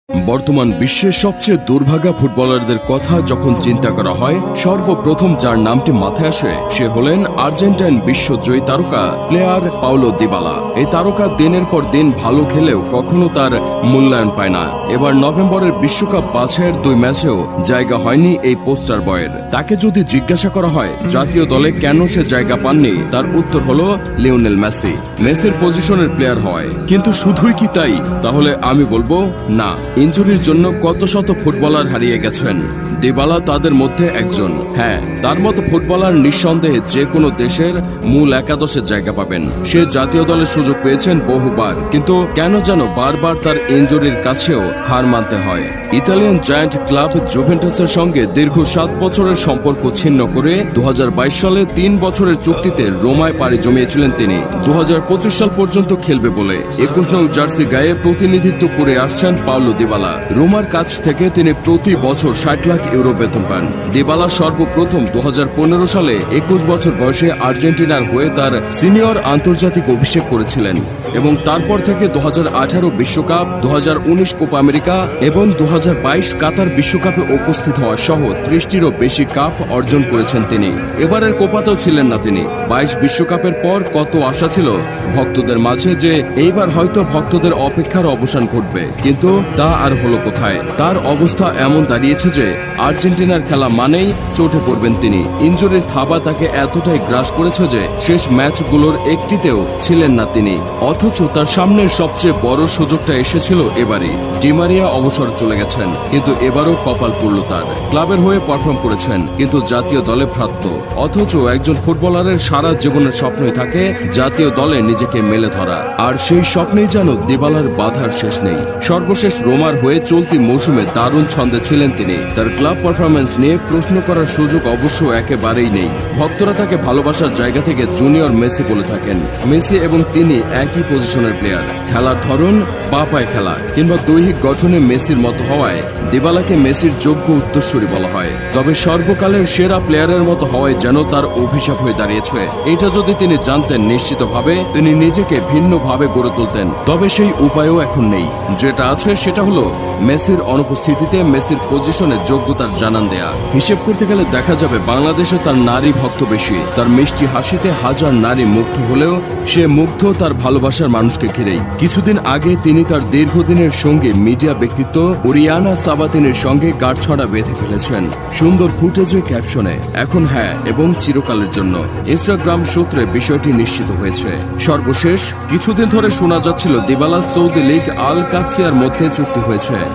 বর্তমান বিশ্বের সবচেয়ে দুর্ভাগা ফুটবলারদের কথা যখন চিন্তা করা হয়, সর্বপ্রথম যার নামটি মাথায় আসে সে হলেন আর্জেন্টাইন বিশ্বজয়ী তারকা প্লেয়ার পাওলো দিবালা। এই তারকা দিনের পর দিন ভালো খেলেও কখনো তার মূল্যায়ন পায় না। এবার নভেম্বরের বিশ্বকাপ বাছাইয়ের 2 ম্যাচেও জায়গা হয়নি এই পোস্টার বয়ের। তাকে যদি জিজ্ঞাসা করা হয় জাতীয় দলে কেন সে জায়গা পাননি, তার উত্তর হলো লিওনেল মেসি। মেসির পজিশনের প্লেয়ার হয়, কিন্তু শুধুই কি তাই? তাহলে আমি বলবো না। ইনজুরির জন্য কত শত ফুটবলার হারিয়ে গেছেন, দিবালা তাদের মধ্যে একজন। হ্যাঁ, তার মতো ফুটবলার নিঃসন্দেহে যে কোনো দেশের মূল একাদশে জায়গা পাবেন। সে জাতীয় দলের সুযোগ পেয়েছেন বহুবার, কিন্তু কেন যেন বারবার তার ইনজুরির কাছেও হার মানতে হয়। ইতালিয়ান জায়ান্ট ক্লাব জুভেন্টাসের সঙ্গে দীর্ঘ 7 বছরের সম্পর্ক ছিন্ন করে 2022 সালে 3 বছরের চুক্তিতে রোমায় পাড়ি জমিয়েছিলেন তিনি। 2025 সাল পর্যন্ত খেলবে বলে 21 নং জার্সি গায়ে প্রতিনিধিত্ব করে আসছেন পাওলো দিবালা। রোমার কাছ থেকে তিনি প্রতি বছর 60 লাখ ইউরো বেতন পান। দিবালা সর্বপ্রথম 2015 সালে 21 বছর বয়সে আর্জেন্টিনার হয়ে তার সিনিয়র আন্তর্জাতিক অভিষেক করেছিলেন এবং তারপর থেকে 2018 বিশ্বকাপ, 2019 কোপা আমেরিকা এবং 2022 কাতার বিশ্বকাপে উপস্থিত হওয়া সহ 30টিরও বেশি কাপ অর্জন করেছেন তিনি। এবারের কোপাতেও ছিলেন না তিনি। 22 বিশ্বকাপের পর কত আশা ছিল ভক্তদের মাঝে যে এইবার হয়তো ভক্তদের অপেক্ষার অবসান ঘটবে, কিন্তু তা আর হলো কোথায়। তার অবস্থা এমন দাঁড়িয়েছে যে আর্জেন্টিনার খেলা মানেই চোটে পড়বেন তিনি। ইনজুরির থাবা তাকে এতটাই গ্রাস করেছে যে শেষ ম্যাচগুলোর একটিতেও ছিলেন না তিনি। অথচ তার সামনের সবচেয়ে বড় সুযোগটা এসেছিল এবারই। ডি মারিয়া অবসর চলে গেছেন, কিন্তু এবারও কপাল পড়ল তার। ক্লাবের হয়ে পারফর্ম করেছেন, কিন্তু জাতীয় দলে ভ্রাত্য। অথচ একজন ফুটবলারের সারা জীবনের স্বপ্নই থাকে জাতীয় দলে নিজেকে মেলে ধরা, আর সেই স্বপ্নেই যেন দিবালার বাধার শেষ নেই। সর্বশেষ রোমার হয়ে চলতি মৌসুমে দারুণ ছন্দে ছিলেন তিনি। তার ক্লাব পারফরম্যান্স নিয়ে প্রশ্ন করার সুযোগ অবশ্য একেবারেই নেই। ভক্তরা তাকে ভালোবাসার জায়গা থেকে জুনিয়র মেসি বলে থাকেন। মেসি এবং তিনি একই পজিশনের প্লেয়ার। খেলার ধরন, বা পায়ে খেলা কিংবা দৈহিক গঠনে মেসির মতো হওয়ায় দিবালাকে মেসির যোগ্য উত্তরসূরি বলা হয়। তবে সর্বকালের সেরা প্লেয়ারের মতো হওয়ায় যেন তার অভিশাপ হয়ে দাঁড়িয়েছে। এটা যদি তিনি জানতেন, নিশ্চিতভাবে তিনি নিজেকে ভিন্নভাবে গড়ে তুলতেন। তবে সেই উপায়ও এখন নেই। যেটা আছে সেটা হলো মেসির অনুপস্থিতিতে মেসির পজিশনে যোগ্যতার জানান দেয়া। হিসেব করতে গেলে দেখা যাবে বাংলাদেশে তার নারী ভক্ত বেশি। তার মিষ্টি হাসিতে হাজার নারী মুগ্ধ হলেও সে মুগ্ধ তার ভালোবাসার মানুষকে ঘিরেই। কিছুদিন আগে তিনি তার দীর্ঘদিনের সঙ্গে মিডিয়া ব্যক্তিত্ব ওরিয়ানা সাবাতিনের সঙ্গে গাঁটছড়া বেঁধে ফেলেছেন সুন্দর ফুটেজে ক্যাপশনে। এখন হ্যাঁ, এবং চিরকালের জন্য। ইনস্টাগ্রাম সূত্রে বিষয়টি নিশ্চিত হয়েছে। সর্বশেষ কিছুদিন ধরে শোনা যাচ্ছিল দিবালা সৌদি লীগ আল কাদসিয়ার মধ্যে চুক্তি হয়েছে।